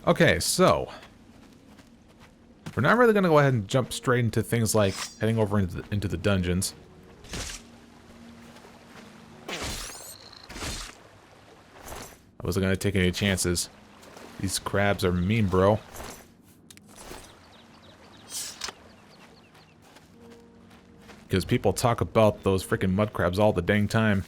Okay, so we're not really going to go ahead and jump straight into things like heading over into the dungeons. I wasn't going to take any chances. These crabs are mean, bro. Because people talk about those freaking mud crabs all the dang time.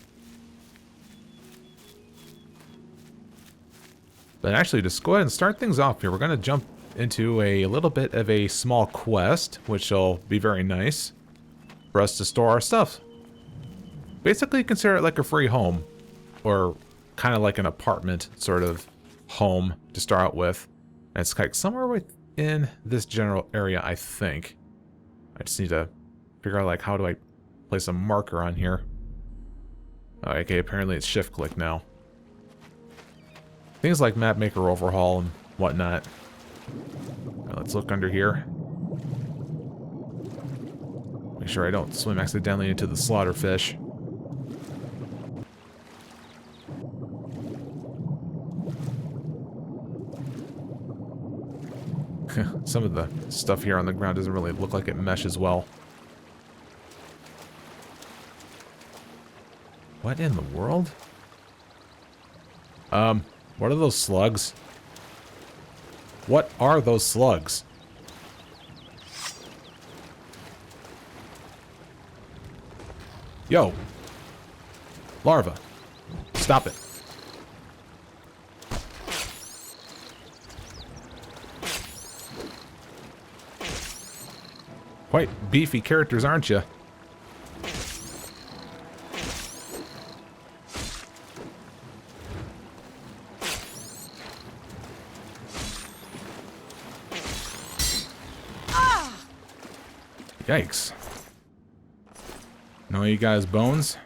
But actually, just go ahead and start things off here. We're going to jump into a little bit of a small quest, which will be very nice for us to store our stuff. Basically, consider it like a free home, or kind of like an apartment sort of home to start out with. And it's like somewhere within this general area, I think. I just need to figure out, like, how do I place a marker on here? Oh, okay, apparently it's shift click now. Things like map maker overhaul and whatnot. Right, let's look under here. Make sure I don't swim accidentally into the slaughterfish. Some of the stuff here on the ground doesn't really look like it meshes well. What in the world? What are those slugs? What are those slugs? Yo. Larva. Stop it. Quite beefy characters, aren't you? Yikes. And all you guys bones?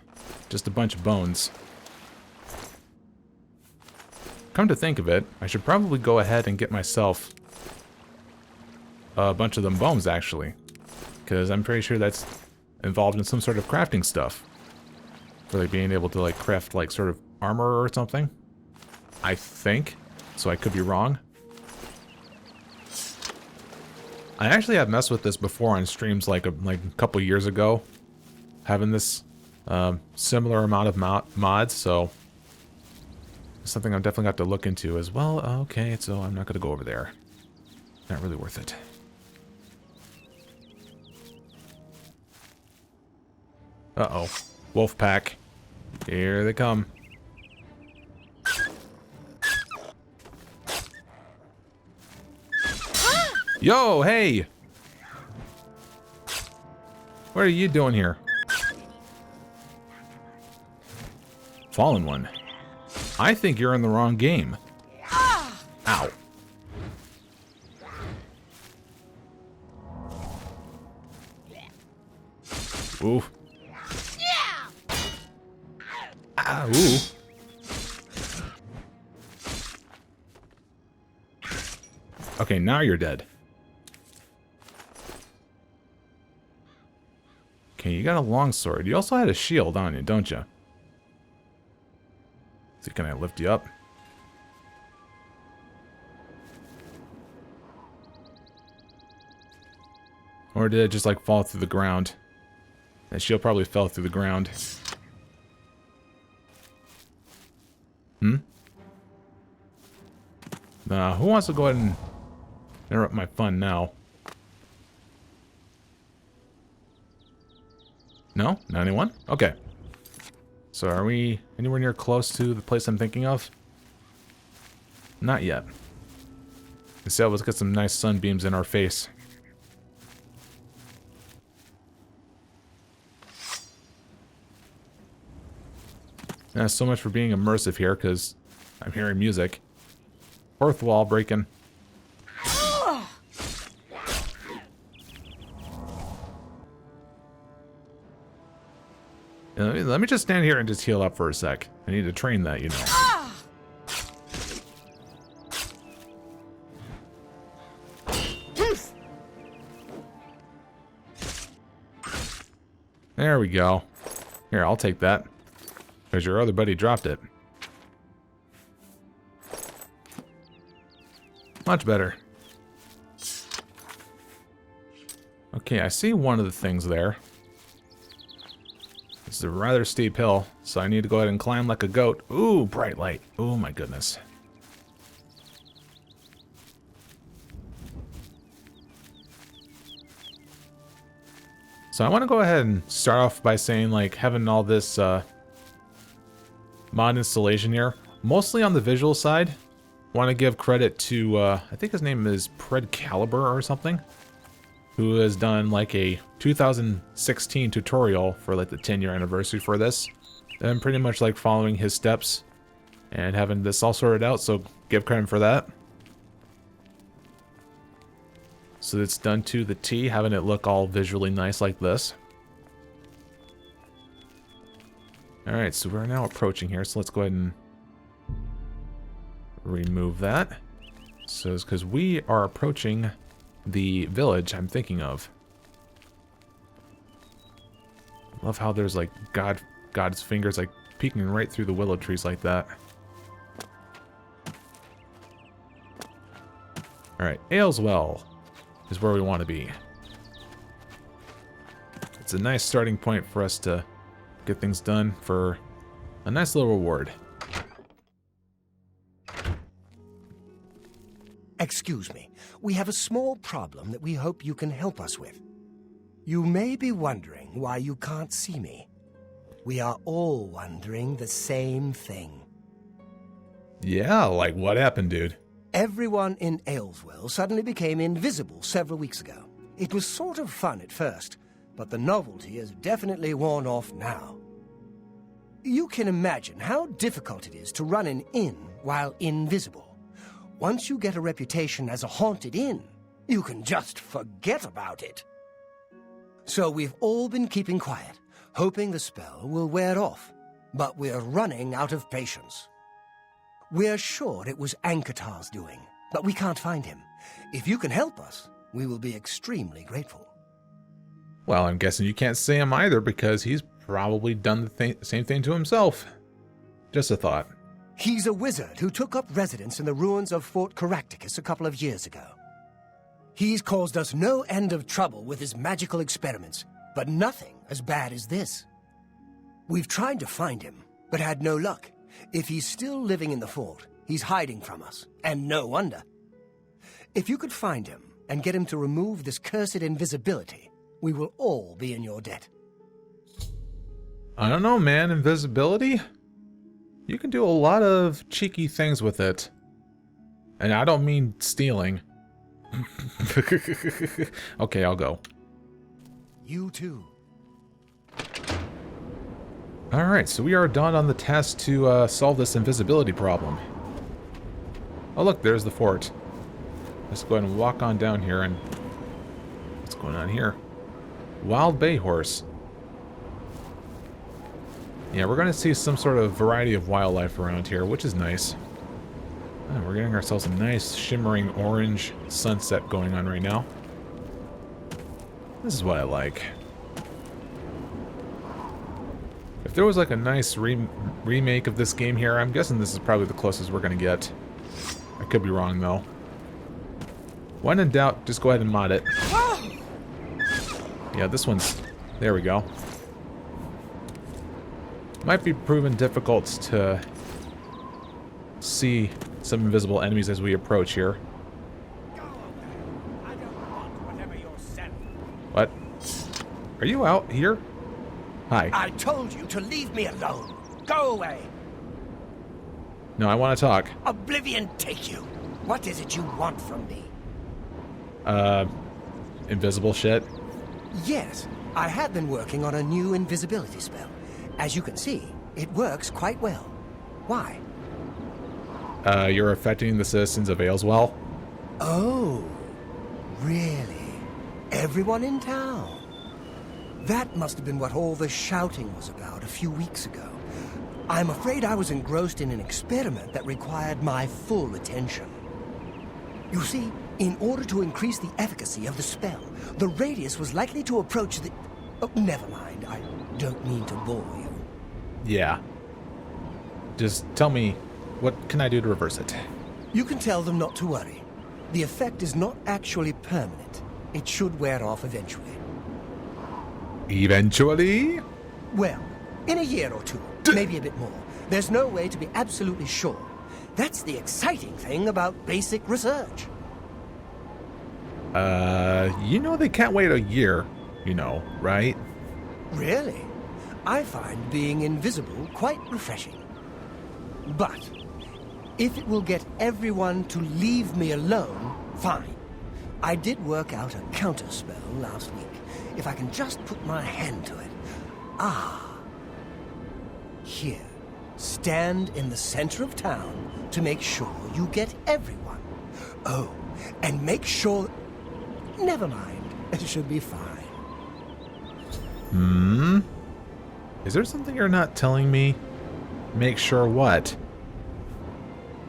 Just a bunch of bones. Come to think of it, I should probably go ahead and get myself a bunch of them bones, actually. Because I'm pretty sure that's involved in some sort of crafting stuff. For like being able to like craft like sort of armor or something. I think. So I could be wrong. I actually have messed with this before on streams like a couple years ago. Having this similar amount of mods, so it's something I'm definitely got to look into as well. Okay, so I'm not going to go over there. Not really worth it. Uh-oh. Wolf pack. Here they come. Yo, hey! What are you doing here? Fallen one. I think you're in the wrong game. Ow. Ooh. Ah, ooh. Okay, now you're dead. Okay, you got a long sword. You also had a shield on you, don't you? So can I lift you up? Or did it just like fall through the ground? That shield probably fell through the ground. Hmm? Who wants to go ahead and interrupt my fun now? No? Not anyone? Okay. So are we anywhere near close to the place I'm thinking of? Not yet. Instead, let's get some nice sunbeams in our face. So much for being immersive here, because I'm hearing music. Fourth wall breaking. Let me just stand here and just heal up for a sec. I need to train that, you know. There we go. Here, I'll take that. Because your other buddy dropped it. Much better. Okay, I see one of the things there. It's a rather steep hill, so I need to go ahead and climb like a goat. Ooh, bright light. Oh my goodness. So I want to go ahead and start off by saying, like, having all this mod installation here, mostly on the visual side. Want to give credit to, I think his name is Caliber or something, who has done like a 2016 tutorial for like the 10-year anniversary for this. And I'm pretty much like following his steps and having this all sorted out, so give credit for that. So it's done to the T, having it look all visually nice like this. Alright, so we're now approaching here, so let's go ahead and remove that. So it's because we are approaching the village I'm thinking of. Love how there's like God's fingers like peeking right through the willow trees like that. Alright, Ayleswell is where we want to be. It's a nice starting point for us to get things done for a nice little reward. Excuse me. We have a small problem that we hope you can help us with. You may be wondering why you can't see me. We are all wondering the same thing. Yeah, like what happened, dude? Everyone in Ayleswell suddenly became invisible several weeks ago. It was sort of fun at first, but the novelty has definitely worn off now. You can imagine how difficult it is to run an inn while invisible. Once you get a reputation as a haunted inn, you can just forget about it. So we've all been keeping quiet, hoping the spell will wear off, but we're running out of patience. We're sure it was Ankatar's doing, but we can't find him. If you can help us, we will be extremely grateful. Well, I'm guessing you can't say him either because he's probably done the same thing to himself. Just a thought. He's a wizard who took up residence in the ruins of Fort Caractacus a couple of years ago. He's caused us no end of trouble with his magical experiments, but nothing as bad as this. We've tried to find him, but had no luck. If he's still living in the fort, he's hiding from us, and no wonder. If you could find him and get him to remove this cursed invisibility, we will all be in your debt. I don't know, man. Invisibility? You can do a lot of cheeky things with it. And I don't mean stealing. Okay, I'll go. You too. Alright, so we are done on the task to solve this invisibility problem. Oh look, there's the fort. Let's go ahead and walk on down here and... What's going on here? Wild bay horse. Yeah, we're going to see some sort of variety of wildlife around here, which is nice. Oh, we're getting ourselves a nice shimmering orange sunset going on right now. This is what I like. If there was like a nice remake of this game here, I'm guessing this is probably the closest we're going to get. I could be wrong though. When in doubt, just go ahead and mod it. Yeah, this one's... There we go. Might be proven difficult to see some invisible enemies as we approach here. What? Are you out here? Hi. I told you to leave me alone. Go away. No, I want to talk. Oblivion take you. What is it you want from me? Invisible shit? Yes, I have been working on a new invisibility spell. As you can see, it works quite well. Why? You're affecting the citizens of Ayleswell? Oh, really? Everyone in town? That must have been what all the shouting was about a few weeks ago. I'm afraid I was engrossed in an experiment that required my full attention. You see, in order to increase the efficacy of the spell, the radius was likely to approach the... Oh, never mind, I don't mean to bore you. Yeah. Just tell me, what can I do to reverse it? You can tell them not to worry. The effect is not actually permanent. It should wear off eventually. Eventually? Well, in a year or two, maybe a bit more. There's no way to be absolutely sure. That's the exciting thing about basic research. You know they can't wait a year, you know, right? Really? I find being invisible quite refreshing. But if it will get everyone to leave me alone, fine. I did work out a counterspell last week. If I can just put my hand to it. Ah. Here. Stand in the center of town to make sure you get everyone. Oh, and make sure... Never mind. It should be fine. Is there something you're not telling me? Make sure what?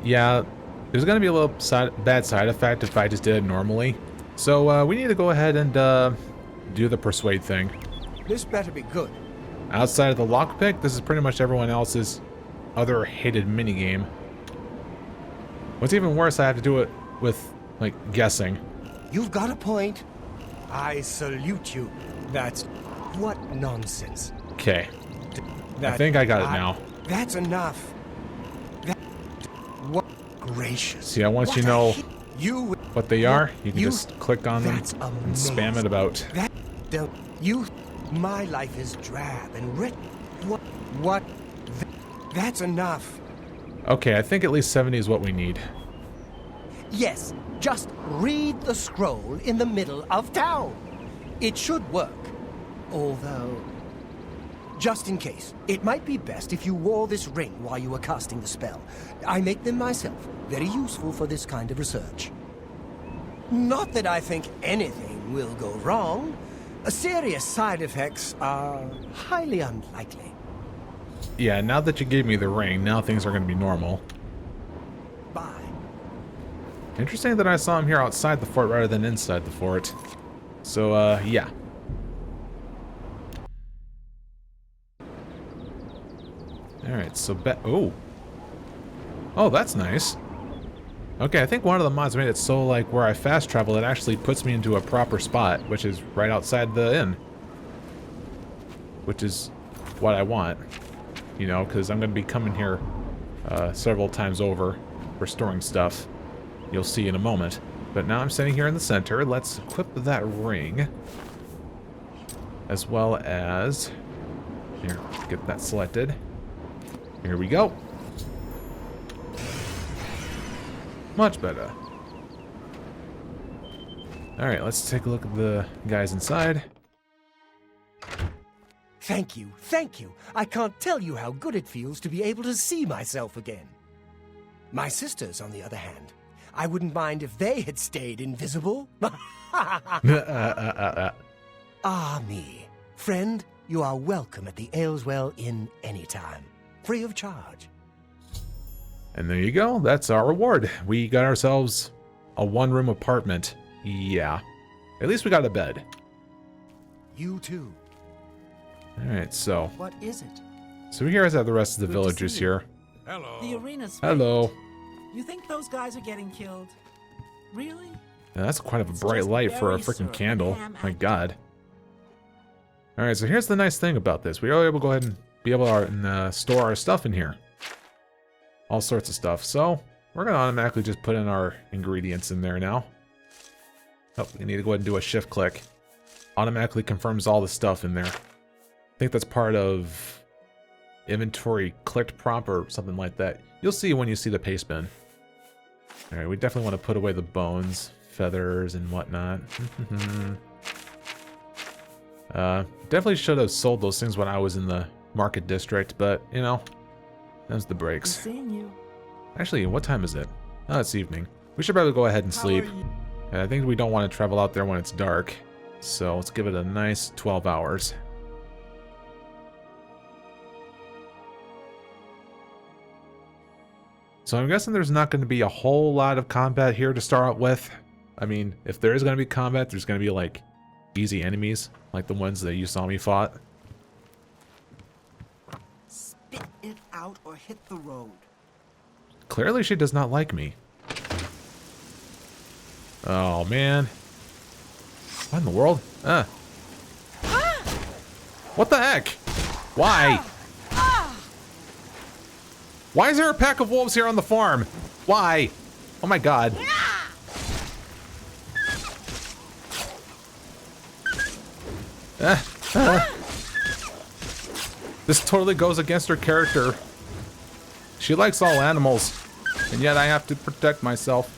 Yeah, there's going to be a little bad side effect if I just did it normally. So we need to go ahead and do the persuade thing. This better be good. Outside of the lockpick, this is pretty much everyone else's other hated minigame. What's even worse, I have to do it with, like, guessing. You've got a point. I salute you. That's... What nonsense. Okay. I think I got it now. That's enough. What gracious. See, once you know what they are, you can you, just click on them and spam it about. That don't you... My life is drab and rich. What? That's enough. Okay, I think at least 70 is what we need. Yes, just read the scroll in the middle of town. It should work. Although, just in case, it might be best if you wore this ring while you were casting the spell. I make them myself. Very useful for this kind of research. Not that I think anything will go wrong. Serious side effects are highly unlikely. Yeah, now that you gave me the ring, now things are going to be normal. Bye. Interesting that I saw him here outside the fort rather than inside the fort. So, yeah. Alright, so oh. Oh, that's nice. Okay, I think one of the mods made it so, like, where I fast travel, it actually puts me into a proper spot, which is right outside the inn. Which is what I want. You know, because I'm going to be coming here several times over for storing stuff. You'll see in a moment. But now I'm sitting here in the center. Let's equip that ring. As well as... Here, get that selected. Here we go. Much better. Alright, let's take a look at the guys inside. Thank you, thank you. I can't tell you how good it feels to be able to see myself again. My sisters, on the other hand, I wouldn't mind if they had stayed invisible. Ah, me. Friend, you are welcome at the Ayleswell Inn anytime. Free of charge. And there you go. That's our reward. We got ourselves a one-room apartment. Yeah. At least we got a bed. You too. Alright, so... What is it? So here's how the rest of the Good to villagers see you. here. Hello. The arena's Hello. fake. You think those guys are getting killed? Really? Now, that's quite of a It's bright just light for a berry freaking syrup candle. and ham My and- god. Alright, so here's the nice thing about this. We are able to go ahead and be able to store our stuff in here. All sorts of stuff. So, we're going to automatically just put in our ingredients in there now. Oh, we need to go ahead and do a shift click. Automatically confirms all the stuff in there. I think that's part of inventory clicked prompt or something like that. You'll see when you see the paste bin. Alright, we definitely want to put away the bones, feathers, and whatnot. Definitely should have sold those things when I was in the market district, but, you know, them's the breaks. Seeing you. Actually, what time is it? Oh, it's evening. We should probably go ahead and sleep. And I think we don't want to travel out there when it's dark. So let's give it a nice 12 hours. So I'm guessing there's not going to be a whole lot of combat here to start out with. I mean, if there is going to be combat, there's going to be, like, easy enemies, like the ones that you saw me fought. Spit it out or hit the road. Clearly she does not like me. Oh, man. What in the world? What the heck? Why? Why is there a pack of wolves here on the farm? Why? Oh my god. This totally goes against her character. She likes all animals, and yet I have to protect myself.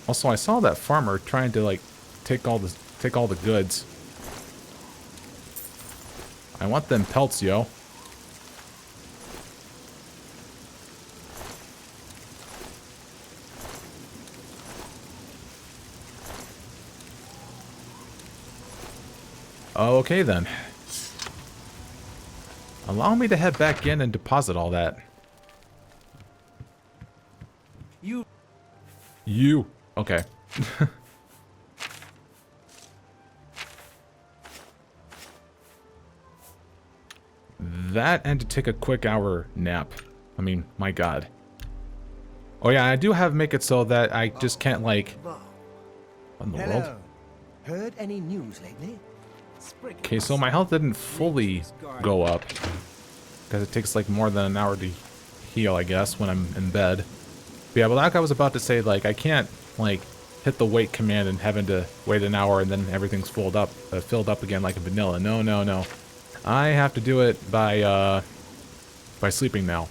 Also, I saw that farmer trying to like take all the goods. I want them pelts, yo. Okay then. Allow me to head back in and deposit all that. You. Okay. That and to take a quick hour nap. I mean, my god. Oh yeah, I do have make it so that I just can't like... What in the world? Heard any news lately? Okay, so my health didn't fully go up. Because it takes like more than an hour to heal, I guess, when I'm in bed. But yeah, but like I was about to say, like, I can't, like, hit the wait command and having to wait an hour and then everything's filled up again like a vanilla. No, no, no. I have to do it by sleeping now.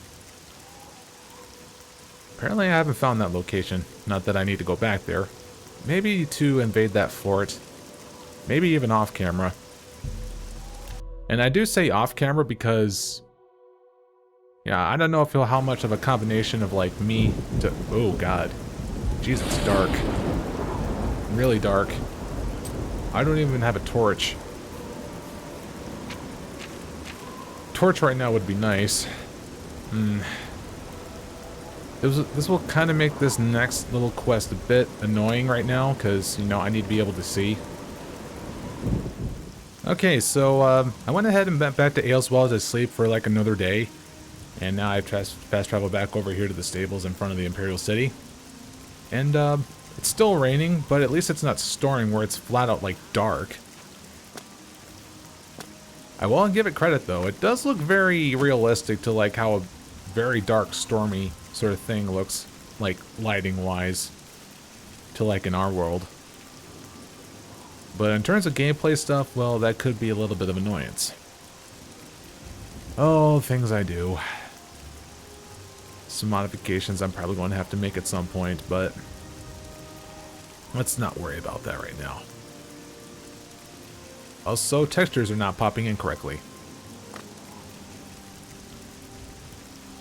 Apparently I haven't found that location. Not that I need to go back there. Maybe to invade that fort. Maybe even off camera. And I do say off camera because... yeah, I don't know if how much of a combination of like me to... oh god. Jeez, it's dark. Really dark. I don't even have a torch. Torch right now would be nice. This will kind of make this next little quest a bit annoying right now, because, you know, I need to be able to see. Okay, so I went ahead and went back to Ayleswell to sleep for like another day. And now I've fast traveled back over here to the stables in front of the Imperial City. And it's still raining, but at least it's not storming where it's flat out like dark. I will give it credit though, it does look very realistic to like how a very dark, stormy sort of thing looks like lighting wise to like in our world. But in terms of gameplay stuff, well, that could be a little bit of annoyance. Oh, things I do. Some modifications I'm probably going to have to make at some point, but let's not worry about that right now. Also, textures are not popping in correctly.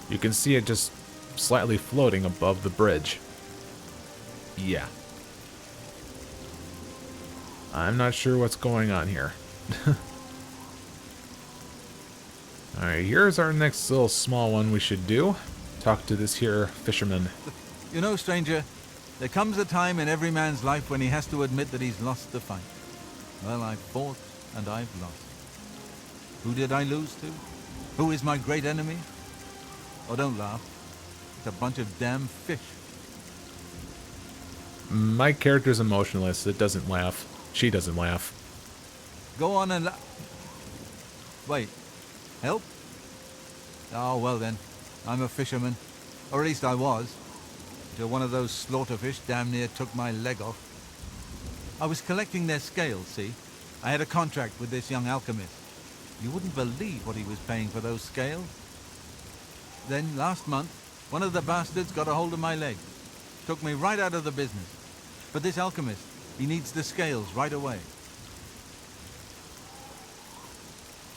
You can see it just slightly floating above the bridge. Yeah. I'm not sure what's going on here. Alright, here's our next little small one we should do. Talk to this here fisherman. You know, stranger, there comes a time in every man's life when he has to admit that he's lost the fight. Well, I've fought and I've lost. Who did I lose to? Who is my great enemy? Oh, don't laugh. It's a bunch of damn fish. My character's emotionless. It doesn't laugh. She doesn't laugh. Go on and wait. Help? Oh, well then. I'm a fisherman. Or at least I was. Until one of those slaughterfish damn near took my leg off. I was collecting their scales, see? I had a contract with this young alchemist. You wouldn't believe what he was paying for those scales. Then, last month, one of the bastards got a hold of my leg. Took me right out of the business. But this alchemist, he needs the scales right away.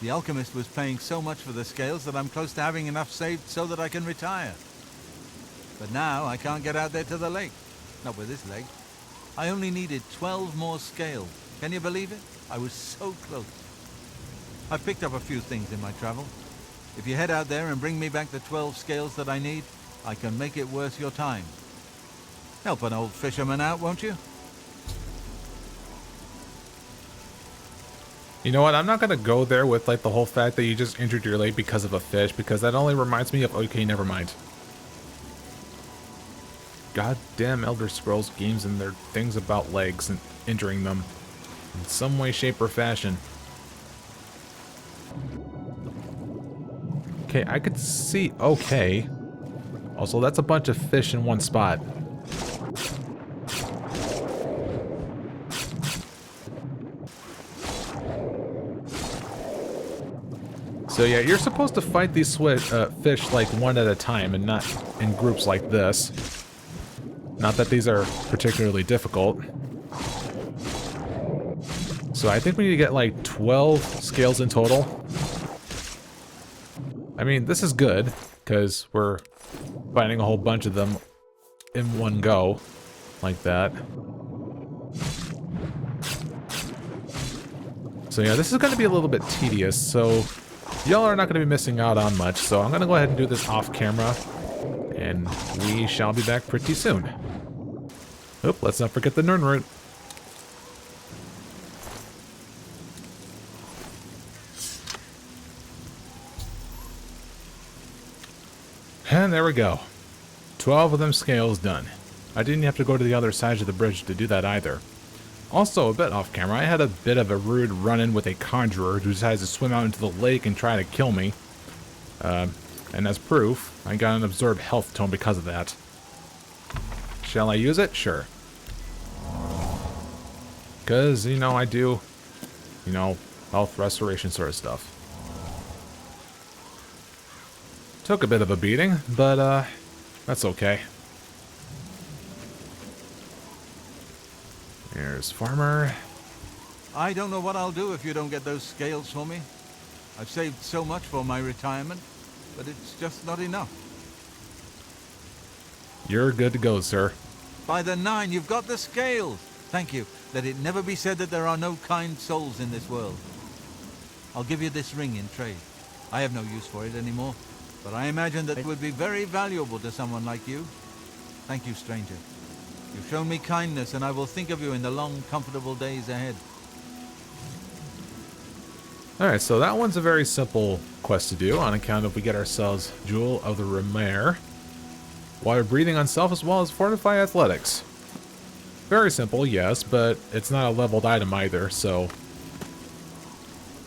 The alchemist was paying so much for the scales that I'm close to having enough saved so that I can retire. But now I can't get out there to the lake. Not with this leg. I only needed 12 more scales. Can you believe it? I was so close. I've picked up a few things in my travel. If you head out there and bring me back the 12 scales that I need, I can make it worth your time. Help an old fisherman out, won't you? You know what? I'm not going to go there with like the whole fact that you just injured your leg because of a fish, because that only reminds me of, okay, never mind. Goddamn Elder Scrolls games and their things about legs and injuring them in some way, shape, or fashion. Okay, I could see... Okay. Also, that's a bunch of fish in one spot. So yeah, you're supposed to fight these fish like one at a time and not in groups like this. Not that these are particularly difficult. So I think we need to get like 12 scales in total. I mean, this is good, because we're finding a whole bunch of them in one go, like that. So yeah, this is going to be a little bit tedious, so y'all are not going to be missing out on much, so I'm going to go ahead and do this off camera, and we shall be back pretty soon. Oop, let's not forget the Nern route. And there we go. 12 of them scales done. I didn't have to go to the other side of the bridge to do that either. Also, a bit off camera, I had a bit of a rude run-in with a conjurer who decides to swim out into the lake and try to kill me. And as proof, I got an absorbed health tome because of that. Shall I use it? Sure. Because, you know, I do, you know, health restoration sort of stuff. Took a bit of a beating, but, that's okay. Here's Farmer. I don't know what I'll do if you don't get those scales for me. I've saved so much for my retirement, but it's just not enough. You're good to go, sir. By the 9, you've got the scales. Thank you. Let it never be said that there are no kind souls in this world. I'll give you this ring in trade. I have no use for it anymore, but I imagine that it would be very valuable to someone like you. Thank you, stranger. You've shown me kindness, and I will think of you in the long, comfortable days ahead. Alright, so that one's a very simple quest to do, on account of we get ourselves Jewel of the Remare. Water breathing on self, as well as Fortify Athletics. Very simple, yes, but it's not a leveled item either, so...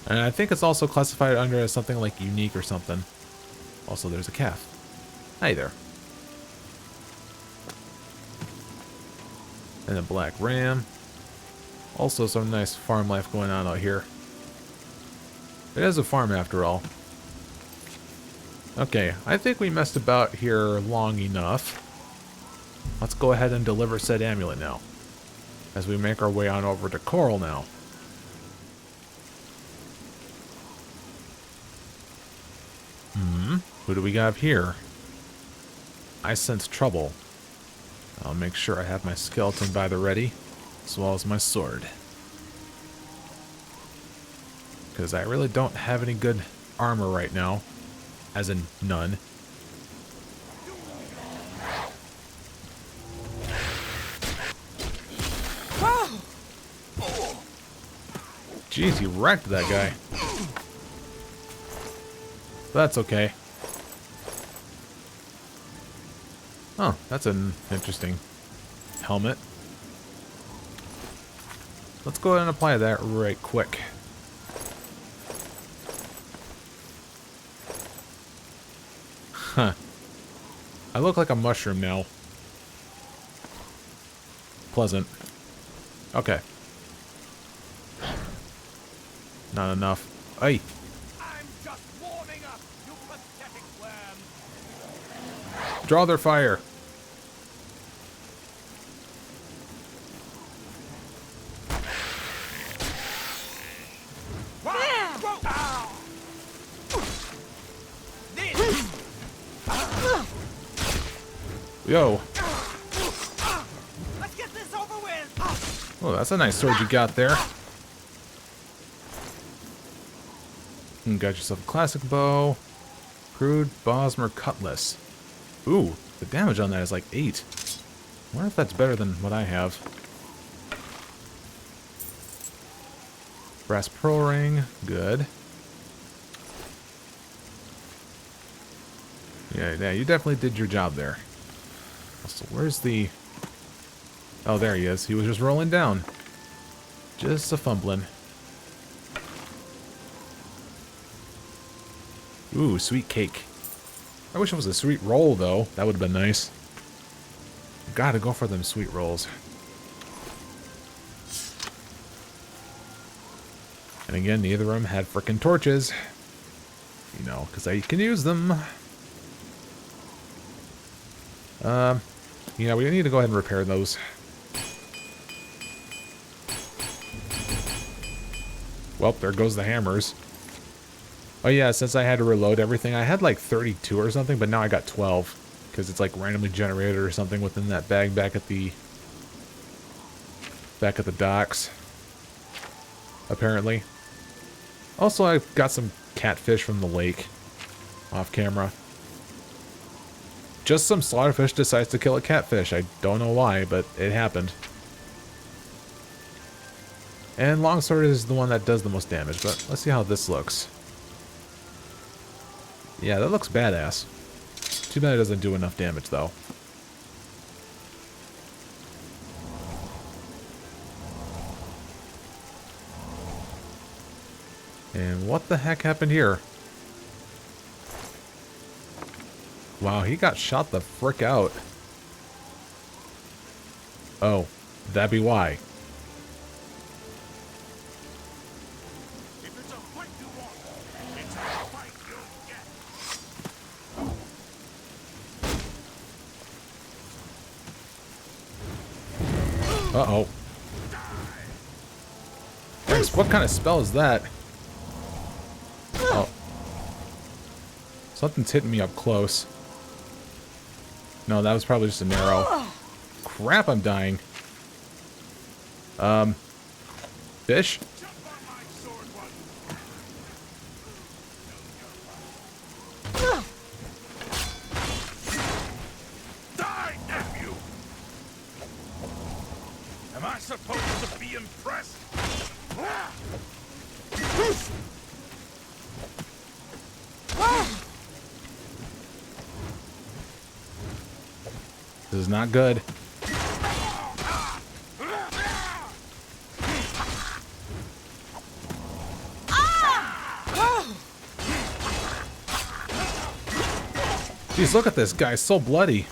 And I think it's also classified under as something like unique or something. Also, there's a calf. Hi there. And a black ram. Also some nice farm life going on out here. It is a farm after all. Okay, I think we messed about here long enough. Let's go ahead and deliver said amulet now, as we make our way on over to Chorrol now. Who do we have here? I sense trouble. I'll make sure I have my skeleton by the ready, as well as my sword. Because I really don't have any good armor right now. As in, none. Jeez, he wrecked that guy. That's okay. Oh, that's an interesting helmet. Let's go ahead and apply that right quick. Huh. I look like a mushroom now. Pleasant. Okay. Not enough. Ay. I'm just warming up, you pathetic worm. Draw their fire. Yo. Let's get this over with. Oh, that's a nice sword you got there. You got yourself a classic bow. Crude Bosmer Cutlass. Ooh, the damage on that is like 8. I wonder if that's better than what I have. Brass pearl ring. Good. Yeah, you definitely did your job there. So where's the... Oh, there he is. He was just rolling down. Just a fumbling. Ooh, sweet cake. I wish it was a sweet roll, though. That would have been nice. Gotta go for them sweet rolls. And again, neither of them had frickin' torches. You know, because I can use them. Yeah, we need to go ahead and repair those. Well, there goes the hammers. Oh yeah, since I had to reload everything, I had like 32 or something, but now I got 12. Because it's like randomly generated or something within that bag back at the docks. Apparently. Also, I got some catfish from the lake. Off camera. Just some slaughterfish decides to kill a catfish. I don't know why, but it happened. And longsword is the one that does the most damage, but let's see how this looks. Yeah, that looks badass. Too bad it doesn't do enough damage, though. And what the heck happened here? Wow, he got shot the frick out. Oh, that'd be why. If it's a fight you want, it's a fight you'll get. Uh-oh. Thanks, what kind of spell is that? Oh. Something's hitting me up close. No, that was probably just an arrow. Crap, I'm dying. Fish? Jump on my sword one. Die, damn you! Am I supposed to be impressed? This is not good. Jeez, look at this guy, so bloody.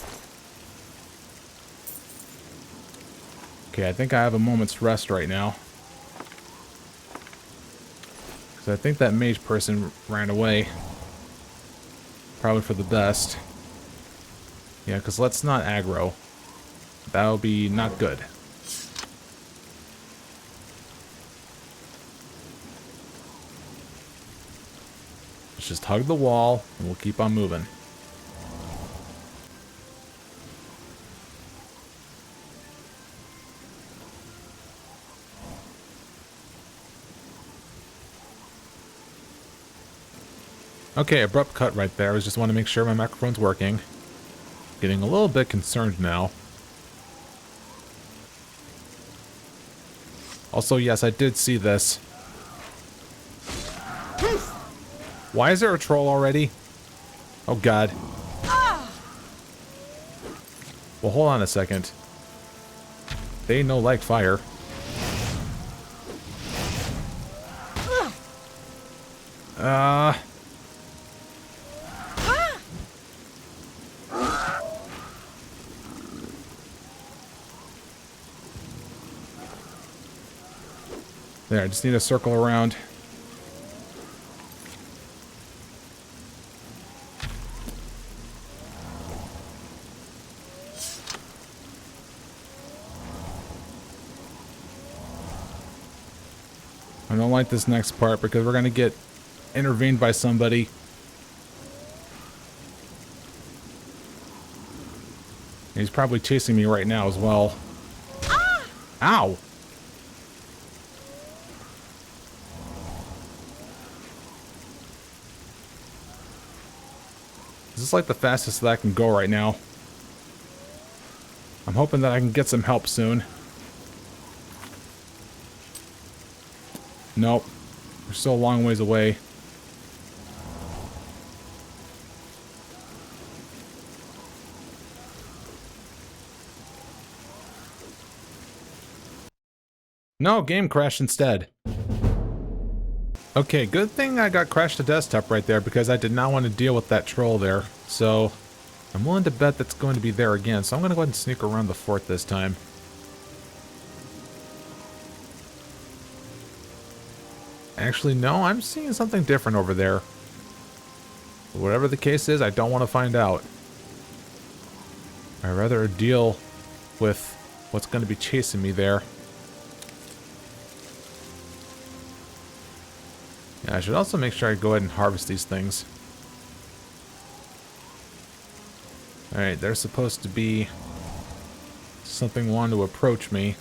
Okay, I think I have a moment's rest right now. Because I think that mage person ran away. Probably for the best. Yeah, because let's not aggro. That'll be not good. Let's just hug the wall, and we'll keep on moving. Okay, abrupt cut right there. I just want to make sure my microphone's working. Getting a little bit concerned now. Also, yes, I did see this. Why is there a troll already? Oh, God. Well, hold on a second. They no like fire. There, I just need to circle around. I don't like this next part because we're going to get intervened by somebody. He's probably chasing me right now as well. Ow! This is like the fastest that I can go right now. I'm hoping that I can get some help soon. Nope. We're still a long ways away. No, game crashed instead. Okay, good thing I got crashed to desktop right there because I did not want to deal with that troll there. So, I'm willing to bet that's going to be there again. So I'm going to go ahead and sneak around the fort this time. Actually, no, I'm seeing something different over there. Whatever the case is, I don't want to find out. I'd rather deal with what's going to be chasing me there. Yeah, I should also make sure I go ahead and harvest these things. Alright, there's supposed to be something wanting to approach me.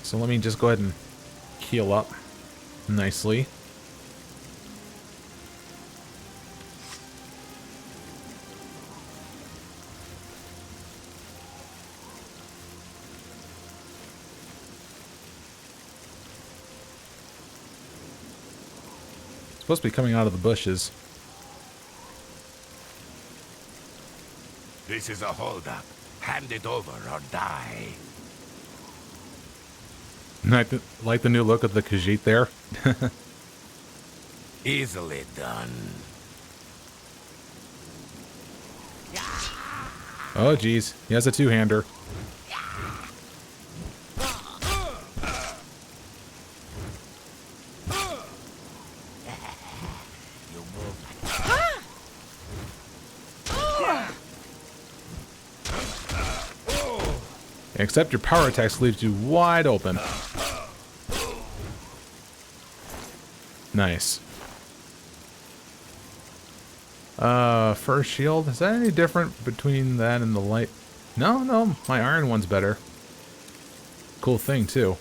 So let me just go ahead and heal up nicely. Supposed to be coming out of the bushes. This is a holdup. Hand it over or die. Like the new look of the Khajiit there. Easily done. Oh geez, he has a two-hander. Except your power attacks leaves you wide open. Nice. First shield. Is that any different between that and the light? No, no, my iron one's better. Cool thing, too.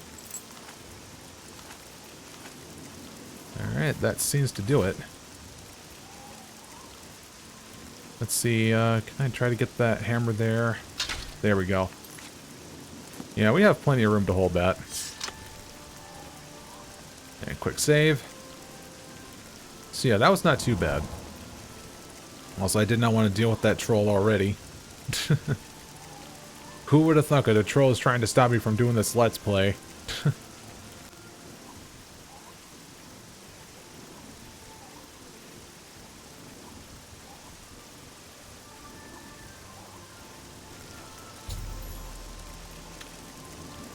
Alright, that seems to do it. Let's see, can I try to get that hammer there? There we go. Yeah, we have plenty of room to hold that. And quick save. So yeah, that was not too bad. Also, I did not want to deal with that troll already. Who would have thought that a troll is trying to stop me from doing this Let's Play?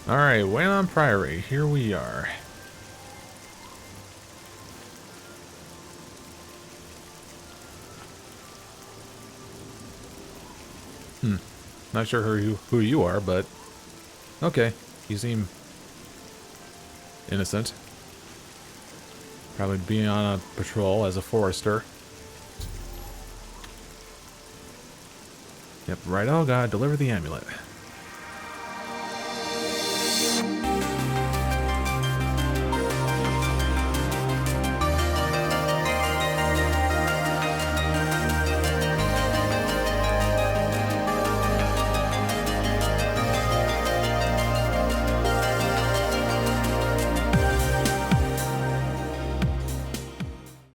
Alright, Wayland Priory, here we are. Not sure who you are, but okay. You seem innocent. Probably being on a patrol as a forester. Yep, right. Oh god, deliver the amulet.